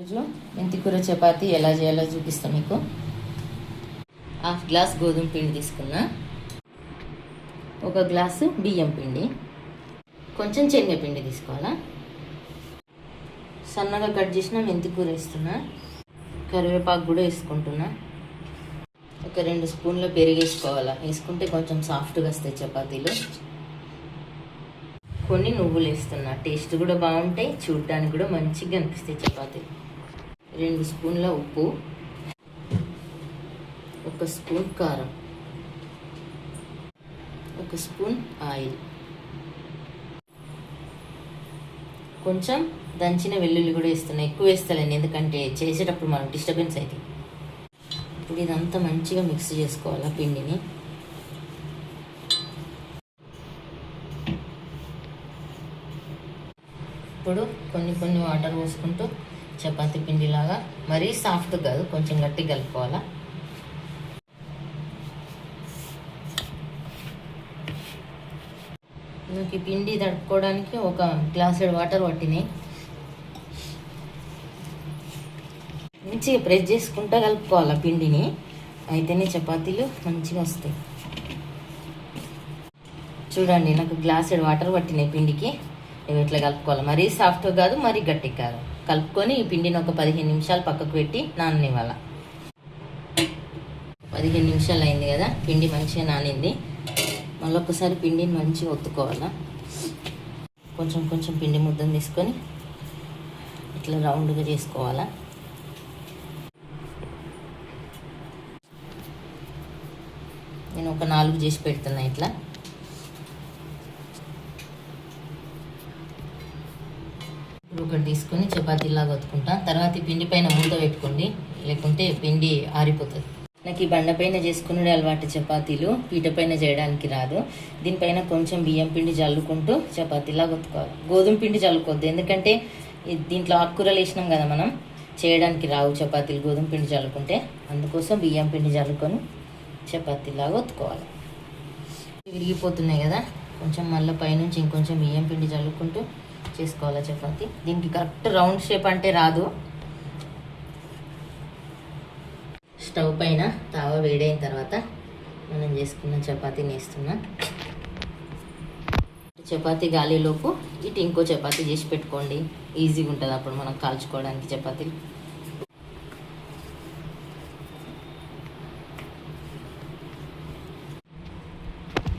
ఈరోజు మెంతికూర చపాతి ఎలా చేయాలో చూపిస్తాను మీకు. హాఫ్ గ్లాస్ గోధుమ పిండి తీసుకున్నా, ఒక గ్లాసు బియ్యం పిండి, కొంచెం శనగపిండి తీసుకోవాలా. సన్నగా కట్ చేసిన మెంతికూర వేస్తున్నా, కరివేపాకు కూడా వేసుకుంటున్నా. ఒక 2 స్పూన్ల పెరుగు వేసుకోవాలా, వేసుకుంటే కొంచెం సాఫ్ట్గా వస్తాయి చపాతీలు. కొన్ని నువ్వులు వేస్తున్నా, టేస్ట్ కూడా బాగుంటాయి, చూడడానికి కూడా మంచిగా అనిపిస్తాయి చపాతీలు. 2 స్పూన్ల ఉప్పు, 1 స్పూన్ కారం, 1 స్పూన్ ఆయిల్, కొంచెం దంచిన వెల్లుల్లి కూడా వేస్తున్నా. ఎక్కువ వేస్తలేను ఎందుకంటే చేసేటప్పుడు మనం డిస్టర్బెన్స్ అవుతుంది. ఇప్పుడు ఇదంతా మంచిగా మిక్స్ చేసుకోవాలా పిండిని. ఇప్పుడు కొన్ని వాటర్ పోసుకుంటూ చపాతీ పిండిలాగా, మరీ సాఫ్ట్ కాదు, కొంచెం గట్టిగా కలుపుకోవాలా. నాకు ఈ పిండి తడుపుకోవడానికి 1 గ్లాసు వాటర్ పట్టినాయి. మంచిగా ప్రెస్ చేసుకుంటూ కలుపుకోవాలా పిండిని, అయితేనే చపాతీలు మంచిగా వస్తాయి. చూడండి, నాకు గ్లాసు వాటర్ పట్టినాయి పిండికి. ఇవి ఇట్లా కలుపుకోవాలి, మరీ సాఫ్ట్ కాదు, మరీ గట్టి కాదు. కలుపుకొని ఈ పిండిని ఒక 15 నిమిషాలు పక్కకు పెట్టి నాననివ్వాలి. 15 నిమిషాలు అయింది కదా, పిండి మంచిగా నానింది. మళ్ళీ ఒకసారి పిండిని మంచిగా ఒత్తుకోవాలా. కొంచెం పిండి ముద్దను తీసుకొని ఇట్లా రౌండ్గా చేసుకోవాలా. నేను ఒక 4 చేసి పెడుతున్నా ఇట్లా. ఒకటి తీసుకొని చపాతీలాగా ఒత్తుకుంటా. తర్వాత ఈ పిండి పైన మూత పెట్టుకోండి, లేకుంటే పిండి ఆరిపోతుంది. నాకు ఈ బండ పైన చేసుకునే అలవాటు చపాతీలు, పీట పైన చేయడానికి రాదు. దీనిపైన కొంచెం బియ్యం పిండి చల్లుకుంటూ చపాతీలాగా ఒత్తుకోవాలి. గోధుమ పిండి చల్లుకోవద్దు, ఎందుకంటే దీంట్లో ఆకుకూరలు వేసినాం కదా మనం, చేయడానికి రావు చపాతీలు గోధుమ పిండి చల్లుకుంటే. అందుకోసం బియ్యం పిండి చల్లుకొని చపాతీలాగా ఒత్తుకోవాలి. విరిగిపోతున్నాయి కదా, కొంచెం మళ్ళీ పైనుంచి ఇంకొంచెం బియ్యం పిండి చల్లుకుంటూ చేసుకోవాలి చపాతి. దీనికి కరెక్ట్ రౌండ్ షేప్ అంటే రాదు. స్టవ్ పైన తావ వేడైన తర్వాత మనం చేసుకున్న చపాతీని వేస్తున్నా. చపాతీ గాలిలోపు ఇటు ఇంకో చపాతీ చేసి పెట్టుకోండి, ఈజీగా ఉంటుంది అప్పుడు మనం కాల్చుకోవడానికి చపాతీలు.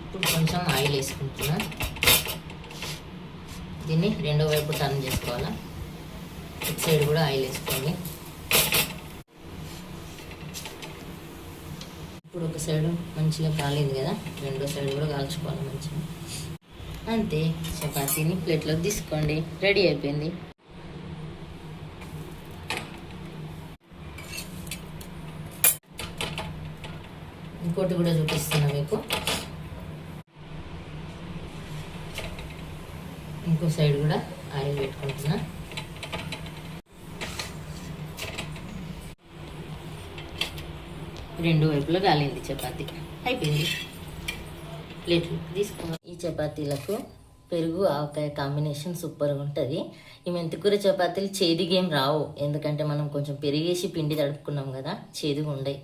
ఇప్పుడు కొంచెం ఆయిల్ వేసుకుంటున్నా. దీన్ని రెండో వైపు టర్న్ చేసుకోవాలా. ఇటు సైడ్ కూడా ఆయిల్ వేసుకోండి. ఇప్పుడు ఒక సైడు మంచిగా కాలేదు కదా, రెండో సైడ్ కూడా కాల్చుకోవాలి మంచిగా. అంతే, చపాతీని ప్లేట్లోకి తీసుకోండి, రెడీ అయిపోయింది. ఇంకోటి కూడా చూపిస్తున్నా మీకు. ఇంకో సైడ్ కూడా ఆయిల్ పెట్టుకుంటున్నా. రెండు వైపులా కాలింది చపాతీ, అయిపోయింది. ప్లేట్లు తీసుకోవాలి. ఈ చపాతీలకు పెరుగు ఆవకాయ కాంబినేషన్ సూపర్గా ఉంటుంది. ఈ మెంతికూర చపాతీలు చేదుగేం రావు, ఎందుకంటే మనం కొంచెం పెరిగేసి పిండి తడుపుకున్నాం కదా, చేదుగా ఉండయి.